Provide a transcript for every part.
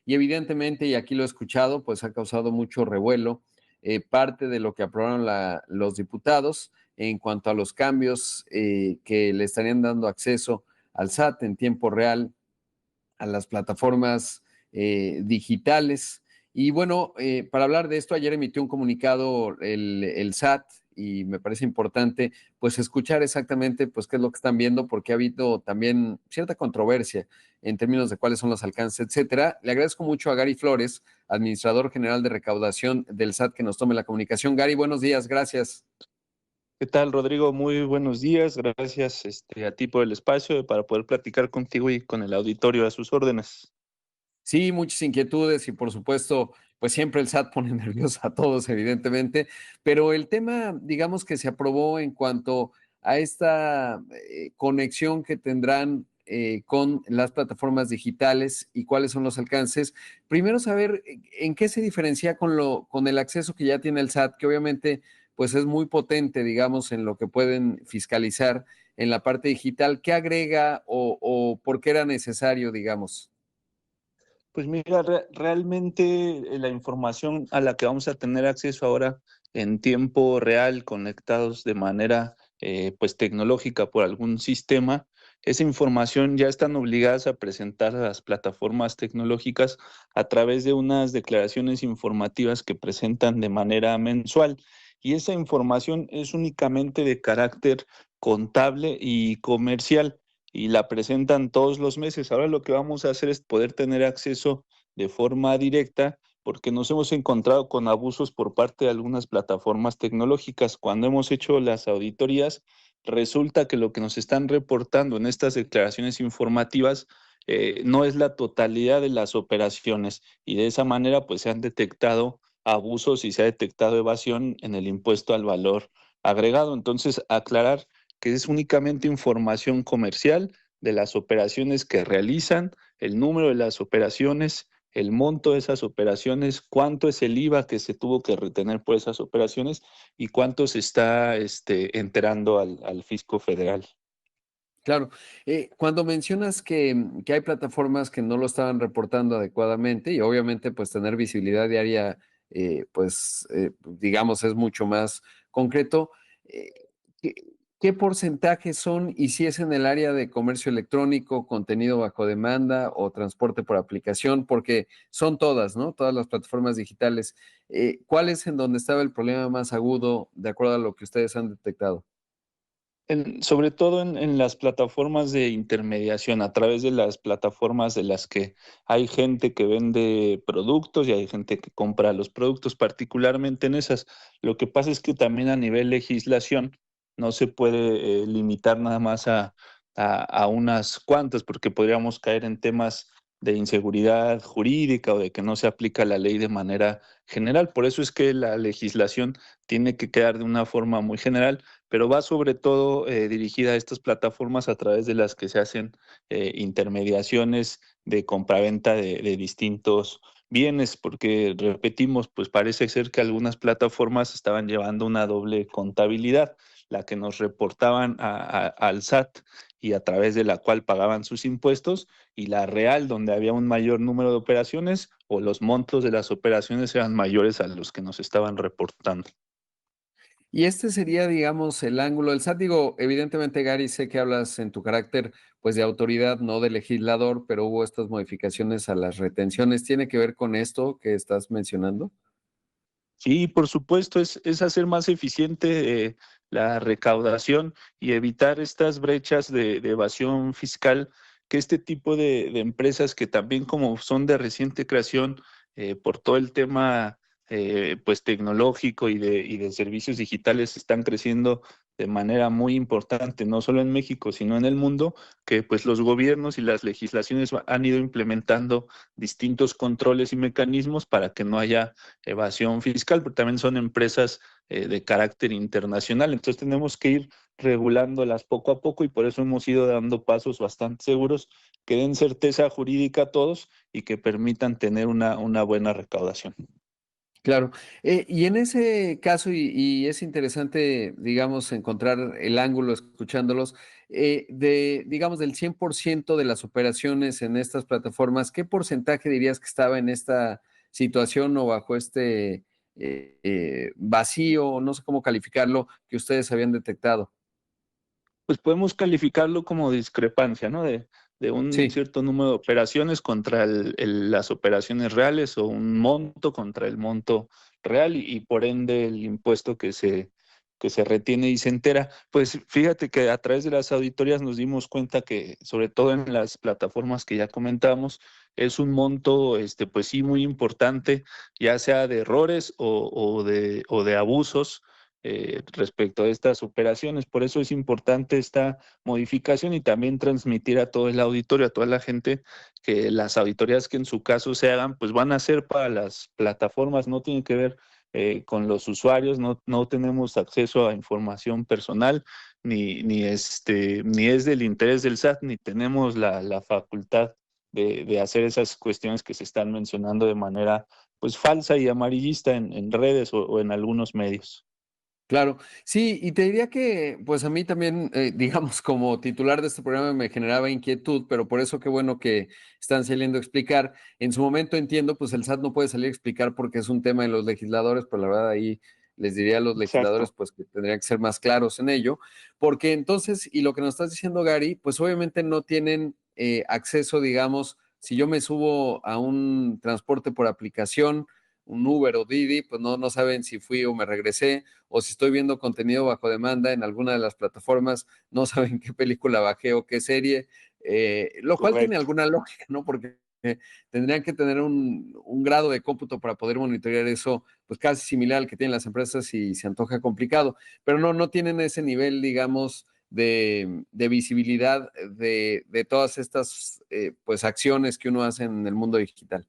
y evidentemente, y aquí lo he escuchado, pues ha causado mucho revuelo parte de lo que aprobaron los diputados en cuanto a los cambios que le estarían dando acceso al SAT en tiempo real a las plataformas digitales. Y bueno, para hablar de esto, ayer emitió un comunicado el SAT y me parece importante pues escuchar exactamente pues qué es lo que están viendo porque ha habido también cierta controversia en términos de cuáles son los alcances, etcétera. Le agradezco mucho a Gary Flores, administrador general de recaudación del SAT, que nos tome la comunicación. Gary, buenos días, gracias. ¿Qué tal, Rodrigo? Muy buenos días. Gracias a ti por el espacio para poder platicar contigo y con el auditorio a sus órdenes. Sí, muchas inquietudes y por supuesto, pues siempre el SAT pone nerviosos a todos, evidentemente, pero el tema, digamos que se aprobó en cuanto a esta conexión que tendrán con las plataformas digitales y cuáles son los alcances. Primero saber en qué se diferencia con el acceso que ya tiene el SAT, que obviamente pues es muy potente, digamos, en lo que pueden fiscalizar en la parte digital. ¿Qué agrega o por qué era necesario, digamos? Pues mira, realmente la información a la que vamos a tener acceso ahora en tiempo real, conectados de manera pues tecnológica por algún sistema, esa información ya están obligadas a presentar a las plataformas tecnológicas a través de unas declaraciones informativas que presentan de manera mensual. Y esa información es únicamente de carácter contable y comercial y la presentan todos los meses. Ahora lo que vamos a hacer es poder tener acceso de forma directa porque nos hemos encontrado con abusos por parte de algunas plataformas tecnológicas. Cuando hemos hecho las auditorías, resulta que lo que nos están reportando en estas declaraciones informativas no es la totalidad de las operaciones y de esa manera pues se han detectado abusos y se ha detectado evasión en el impuesto al valor agregado. Entonces, aclarar que es únicamente información comercial de las operaciones que realizan, el número de las operaciones, el monto de esas operaciones, cuánto es el IVA que se tuvo que retener por esas operaciones y cuánto se está enterando al fisco federal. Claro. Cuando mencionas que hay plataformas que no lo estaban reportando adecuadamente y obviamente pues tener visibilidad diaria, digamos, es mucho más concreto, eh, ¿qué, qué porcentajes son y si es en el área de comercio electrónico, contenido bajo demanda o transporte por aplicación? Porque son todas, ¿no? Todas las plataformas digitales. ¿Cuál es en donde estaba el problema más agudo de acuerdo a lo que ustedes han detectado? Sobre todo en las plataformas de intermediación, a través de las plataformas de las que hay gente que vende productos y hay gente que compra los productos, particularmente en esas. Lo que pasa es que también a nivel legislación no se puede limitar nada más a unas cuantas, porque podríamos caer en temas de inseguridad jurídica o de que no se aplica la ley de manera general. Por eso es que la legislación tiene que quedar de una forma muy general, pero va sobre todo dirigida a estas plataformas a través de las que se hacen intermediaciones de compraventa de distintos bienes, porque repetimos, pues parece ser que algunas plataformas estaban llevando una doble contabilidad, la que nos reportaban al SAT y a través de la cual pagaban sus impuestos, y la real, donde había un mayor número de operaciones o los montos de las operaciones eran mayores a los que nos estaban reportando. Y este sería, digamos, el ángulo del SAT. Digo, evidentemente, Gary, sé que hablas en tu carácter, pues, de autoridad, no de legislador, pero hubo estas modificaciones a las retenciones. ¿Tiene que ver con esto que estás mencionando? Sí, por supuesto, es hacer más eficiente la recaudación y evitar estas brechas de evasión fiscal que este tipo de empresas que también como son de reciente creación por todo el tema pues tecnológico y de servicios digitales están creciendo de manera muy importante, no solo en México, sino en el mundo, que pues los gobiernos y las legislaciones han ido implementando distintos controles y mecanismos para que no haya evasión fiscal, pero también son empresas de carácter internacional. Entonces tenemos que ir regulándolas poco a poco y por eso hemos ido dando pasos bastante seguros que den certeza jurídica a todos y que permitan tener una buena recaudación. Claro. Y en ese caso, y es interesante, digamos, encontrar el ángulo escuchándolos, digamos, del 100% de las operaciones en estas plataformas, ¿qué porcentaje dirías que estaba en esta situación o bajo este vacío, no sé cómo calificarlo, que ustedes habían detectado? Pues podemos calificarlo como discrepancia, ¿no? De un Sí. cierto número de operaciones contra las operaciones reales o un monto contra el monto real y por ende el impuesto que se retiene y se entera. Pues fíjate que a través de las auditorías nos dimos cuenta que, sobre todo en las plataformas que ya comentamos, es un monto, pues sí, muy importante, ya sea de errores o de abusos respecto a estas operaciones. Por eso es importante esta modificación y también transmitir a todo el auditorio, a toda la gente, que las auditorías que en su caso se hagan, pues van a ser para las plataformas, no tienen que ver con los usuarios, no tenemos acceso a información personal, ni es del interés del SAT, ni tenemos la facultad de hacer esas cuestiones que se están mencionando de manera pues falsa y amarillista en redes o en algunos medios. Claro, sí, y te diría que, pues a mí también, digamos, como titular de este programa me generaba inquietud, pero por eso qué bueno que están saliendo a explicar. En su momento entiendo, pues el SAT no puede salir a explicar porque es un tema de los legisladores, pero la verdad ahí les diría a los legisladores, Exacto. pues que tendrían que ser más claros en ello, porque entonces, y lo que nos estás diciendo, Gary, pues obviamente no tienen acceso, digamos, si yo me subo a un transporte por aplicación, un Uber o Didi, pues no saben si fui o me regresé o si estoy viendo contenido bajo demanda en alguna de las plataformas, no saben qué película bajé o qué serie, lo cual tiene Correcto. alguna lógica, ¿no? Porque tendrían que tener un grado de cómputo para poder monitorear eso, pues casi similar al que tienen las empresas y se antoja complicado, pero no tienen ese nivel, digamos, de visibilidad de todas estas pues acciones que uno hace en el mundo digital.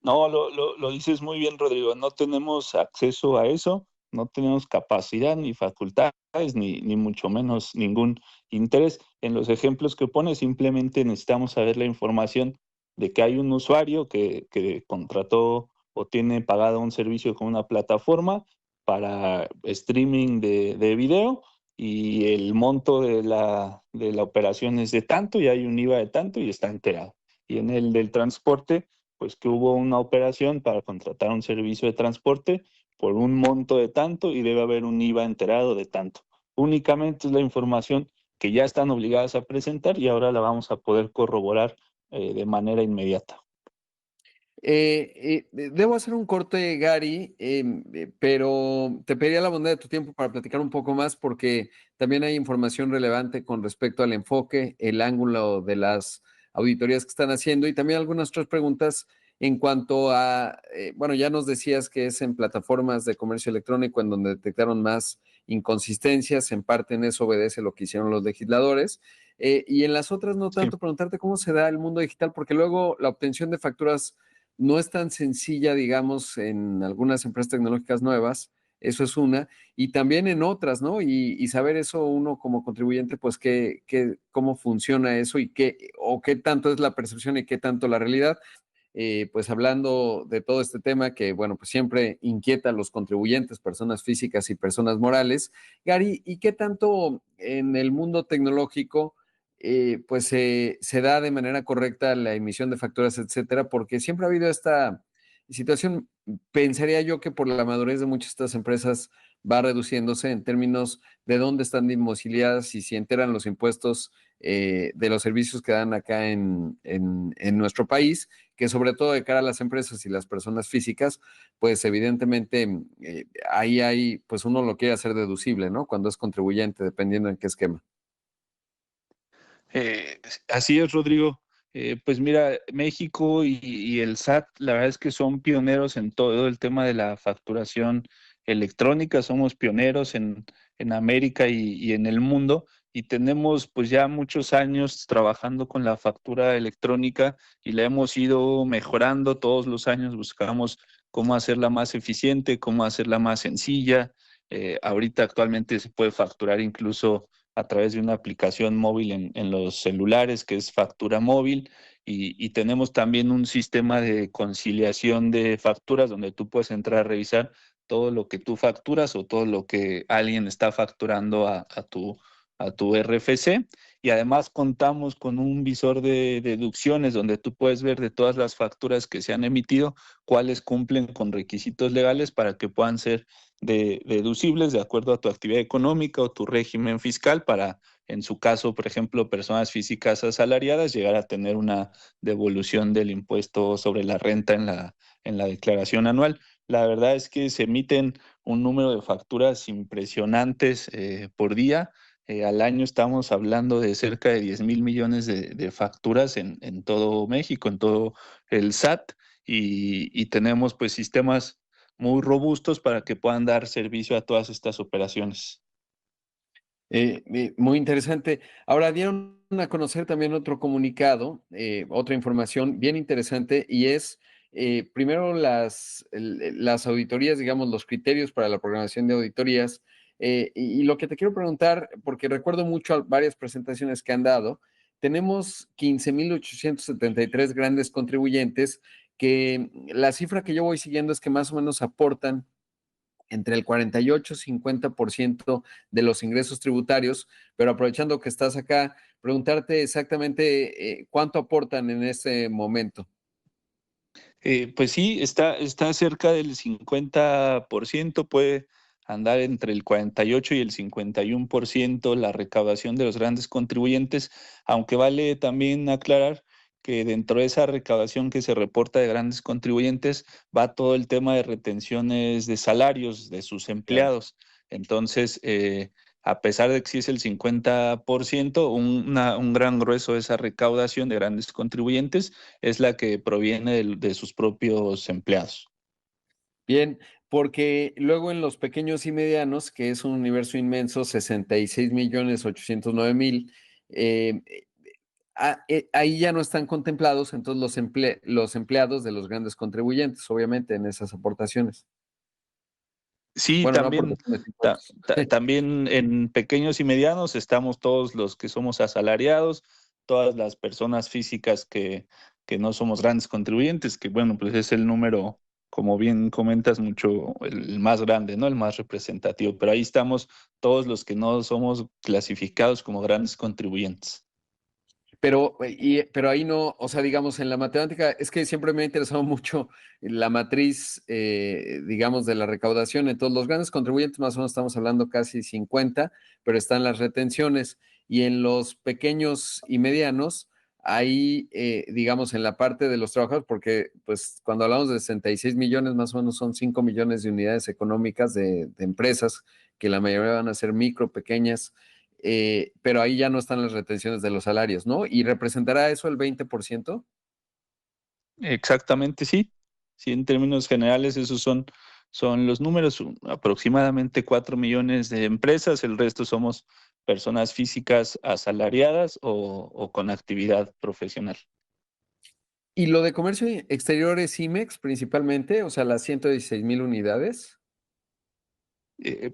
No, lo dices muy bien, Rodrigo. No tenemos acceso a eso, no tenemos capacidad ni facultades, ni mucho menos ningún interés. En los ejemplos que pone, simplemente necesitamos saber la información de que hay un usuario que contrató o tiene pagado un servicio con una plataforma para streaming de video y el monto de la operación es de tanto y hay un IVA de tanto y está enterado. Y en el del transporte pues que hubo una operación para contratar un servicio de transporte por un monto de tanto y debe haber un IVA enterado de tanto. Únicamente es la información que ya están obligadas a presentar y ahora la vamos a poder corroborar de manera inmediata. Debo hacer un corte, Gary, pero te pediría la bondad de tu tiempo para platicar un poco más porque también hay información relevante con respecto al enfoque, el ángulo de las auditorías que están haciendo y también algunas otras preguntas en cuanto a, bueno, ya nos decías que es en plataformas de comercio electrónico en donde detectaron más inconsistencias, en parte en eso obedece lo que hicieron los legisladores. Y en las otras no Sí. tanto preguntarte cómo se da el mundo digital, porque luego la obtención de facturas no es tan sencilla, digamos, en algunas empresas tecnológicas nuevas, eso es una, y también en otras, ¿no? Y saber eso uno como contribuyente, pues cómo funciona eso y o qué tanto es la percepción y qué tanto la realidad. Pues hablando de todo este tema que, bueno, pues siempre inquieta a los contribuyentes, personas físicas y personas morales. Gary, ¿y qué tanto en el mundo tecnológico pues se da de manera correcta la emisión de facturas, etcétera? Porque siempre ha habido esta situación, pensaría yo que por la madurez de muchas de estas empresas va reduciéndose en términos de dónde están domiciliadas y si enteran los impuestos de los servicios que dan acá en nuestro país, que sobre todo de cara a las empresas y las personas físicas, pues evidentemente ahí hay, pues uno lo quiere hacer deducible, ¿no? Cuando es contribuyente, dependiendo en qué esquema. Eh, Así es, Rodrigo. Pues mira, México y el SAT, la verdad es que son pioneros en todo el tema de la facturación electrónica, somos pioneros en América y en el mundo y tenemos pues ya muchos años trabajando con la factura electrónica y la hemos ido mejorando todos los años, buscamos cómo hacerla más eficiente, cómo hacerla más sencilla. Ahorita actualmente se puede facturar incluso a través de una aplicación móvil en los celulares que es factura móvil y tenemos también un sistema de conciliación de facturas donde tú puedes entrar a revisar todo lo que tú facturas o todo lo que alguien está facturando a tu RFC. Y además contamos con un visor de deducciones donde tú puedes ver de todas las facturas que se han emitido, cuáles cumplen con requisitos legales para que puedan ser deducibles de acuerdo a tu actividad económica o tu régimen fiscal para, en su caso, por ejemplo, personas físicas asalariadas, llegar a tener una devolución del impuesto sobre la renta en la declaración anual. La verdad es que se emiten un número de facturas impresionantes por día. Al año estamos hablando de cerca de 10,000 millones de facturas en todo México, en todo el SAT, y tenemos pues sistemas muy robustos para que puedan dar servicio a todas estas operaciones. Muy interesante. Ahora dieron a conocer también otro comunicado, otra información bien interesante, y es primero las auditorías, digamos, los criterios para la programación de auditorías. Y lo que te quiero preguntar, porque recuerdo mucho varias presentaciones que han dado, tenemos 15,873 grandes contribuyentes, que la cifra que yo voy siguiendo es que más o menos aportan entre el 48 y 50% de los ingresos tributarios, pero aprovechando que estás acá, preguntarte exactamente cuánto aportan en este momento. Pues sí, está cerca del 50%, puede andar entre el 48 y el 51% la recaudación de los grandes contribuyentes, aunque vale también aclarar que dentro de esa recaudación que se reporta de grandes contribuyentes va todo el tema de retenciones de salarios de sus Claro. empleados. Entonces, a pesar de que sí es el 50%, un gran grueso de esa recaudación de grandes contribuyentes es la que proviene de sus propios empleados. Bien, porque luego en los pequeños y medianos, que es un universo inmenso, 66,809,000, ahí ya no están contemplados entonces los empleados de los grandes contribuyentes, obviamente, en esas aportaciones. Sí, Bueno, no también, aportaciones, impuestos. también en pequeños y medianos estamos todos los que somos asalariados, todas las personas físicas que no somos grandes contribuyentes, que bueno, pues es el número, como bien comentas, mucho el más grande, ¿no? El más representativo, pero ahí estamos todos los que no somos clasificados como grandes contribuyentes. Pero ahí no, o sea, digamos, en la matemática, es que siempre me ha interesado mucho la matriz, digamos, de la recaudación. Entonces, los grandes contribuyentes, más o menos estamos hablando casi 50, pero están las retenciones. Y en los pequeños y medianos, ahí, digamos, en la parte de los trabajadores, porque pues cuando hablamos de 66 millones, más o menos son 5 millones de unidades económicas de empresas, que la mayoría van a ser micro, pequeñas, pero ahí ya no están las retenciones de los salarios, ¿no? ¿Y representará eso el 20%? Exactamente, sí. Sí, en términos generales, esos son los números. Aproximadamente 4 millones de empresas, el resto somos personas físicas asalariadas o con actividad profesional. Y lo de comercio exterior es IMEX principalmente, o sea, las 116,000 unidades.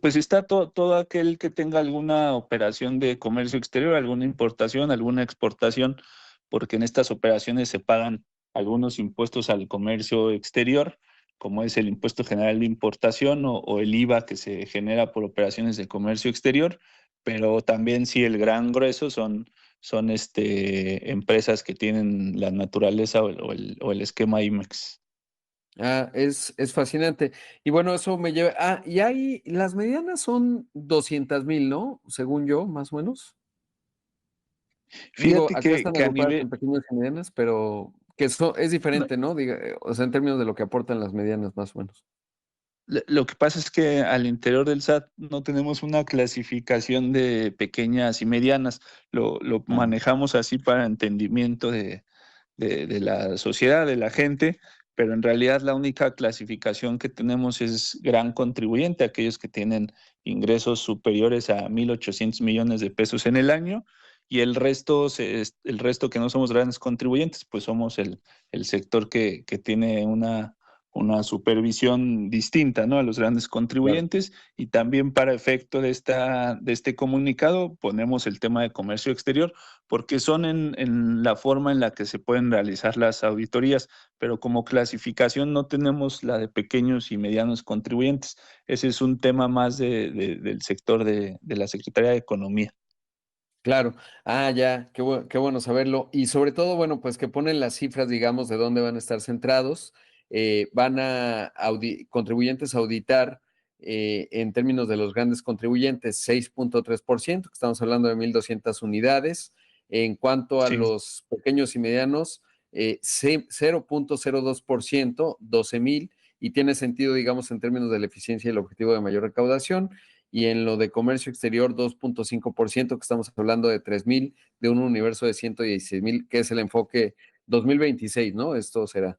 Pues está todo aquel que tenga alguna operación de comercio exterior, alguna importación, alguna exportación, porque en estas operaciones se pagan algunos impuestos al comercio exterior, como es el impuesto general de importación o el IVA que se genera por operaciones de comercio exterior, pero también sí el gran grueso son empresas que tienen la naturaleza o el esquema IMEX. Ah, es fascinante. Y bueno, eso me lleva. Ah, y ahí las medianas son 200,000, ¿no? Según yo, más o menos. Digo, Fíjate acá están que a agrupadas nivel, en pequeñas y medianas, pero que eso es diferente, ¿no? Diga, o sea, en términos de lo que aportan las medianas, más o menos. Lo que pasa es que al interior del SAT no tenemos una clasificación de pequeñas y medianas. Lo Ah, manejamos así para entendimiento de la sociedad, de la gente, pero en realidad la única clasificación que tenemos es gran contribuyente, aquellos que tienen ingresos superiores a 1,800 millones de pesos en el año, y el resto que no somos grandes contribuyentes, pues somos el sector que tiene una supervisión distinta, ¿no? A los grandes claro. contribuyentes, y también para efecto de este comunicado ponemos el tema de comercio exterior porque son en la forma en la que se pueden realizar las auditorías, pero como clasificación no tenemos la de pequeños y medianos contribuyentes. Ese es un tema más del sector de la Secretaría de Economía. Claro, ya, qué bueno saberlo. Y sobre todo, bueno, pues que ponen las cifras, digamos, de dónde van a estar centrados. Van a contribuyentes a auditar en términos de los grandes contribuyentes 6.3%, que estamos hablando de 1,200 unidades. En cuanto a Sí. los pequeños y medianos, 0.02%, 12,000, y tiene sentido, digamos, en términos de la eficiencia y el objetivo de mayor recaudación. Y en lo de comercio exterior 2.5%, que estamos hablando de 3,000, de un universo de 116,000, que es el enfoque 2026, ¿no? Esto será.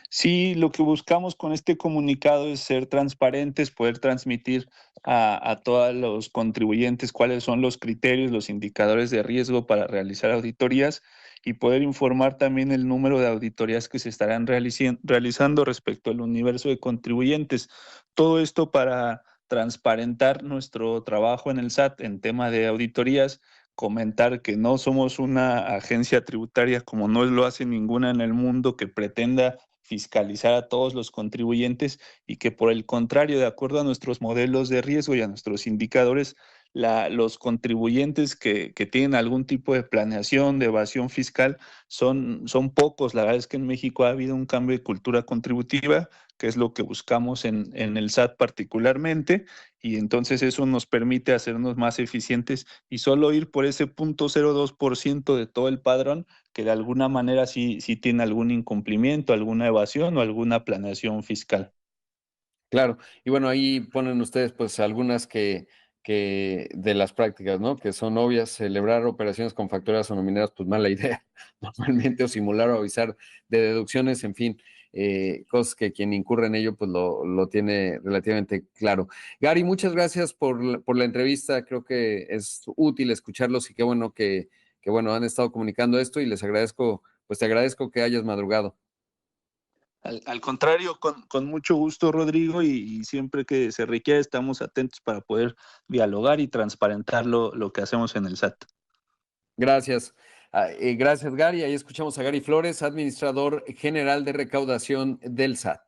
Sí, lo que buscamos con este comunicado es ser transparentes, poder transmitir a todos los contribuyentes cuáles son los criterios, los indicadores de riesgo para realizar auditorías y poder informar también el número de auditorías que se estarán realizando respecto al universo de contribuyentes. Todo esto para transparentar nuestro trabajo en el SAT en tema de auditorías, comentar que no somos una agencia tributaria como no lo hace ninguna en el mundo que pretenda fiscalizar a todos los contribuyentes y que por el contrario, de acuerdo a nuestros modelos de riesgo y a nuestros indicadores, los contribuyentes que tienen algún tipo de planeación, de evasión fiscal, son pocos. La verdad es que en México ha habido un cambio de cultura contributiva, que es lo que buscamos en el SAT particularmente, y entonces eso nos permite hacernos más eficientes y solo ir por ese 0.02% de todo el padrón que de alguna manera sí tiene algún incumplimiento, alguna evasión o alguna planeación fiscal. Claro, y bueno, ahí ponen ustedes pues algunas que de las prácticas, ¿no? Que son obvias, celebrar operaciones con facturas o nominadas, pues mala idea, normalmente, o simular o avisar de deducciones, en fin, cosas que quien incurre en ello pues lo tiene relativamente claro. Gary, muchas gracias por la entrevista, creo que es útil escucharlos y qué bueno que bueno, han estado comunicando esto y les agradezco, pues te agradezco que hayas madrugado. Al contrario, con mucho gusto, Rodrigo, y siempre que se requiera estamos atentos para poder dialogar y transparentar lo que hacemos en el SAT. Gracias. Gracias, Gary. Ahí escuchamos a Gary Flores, administrador general de recaudación del SAT.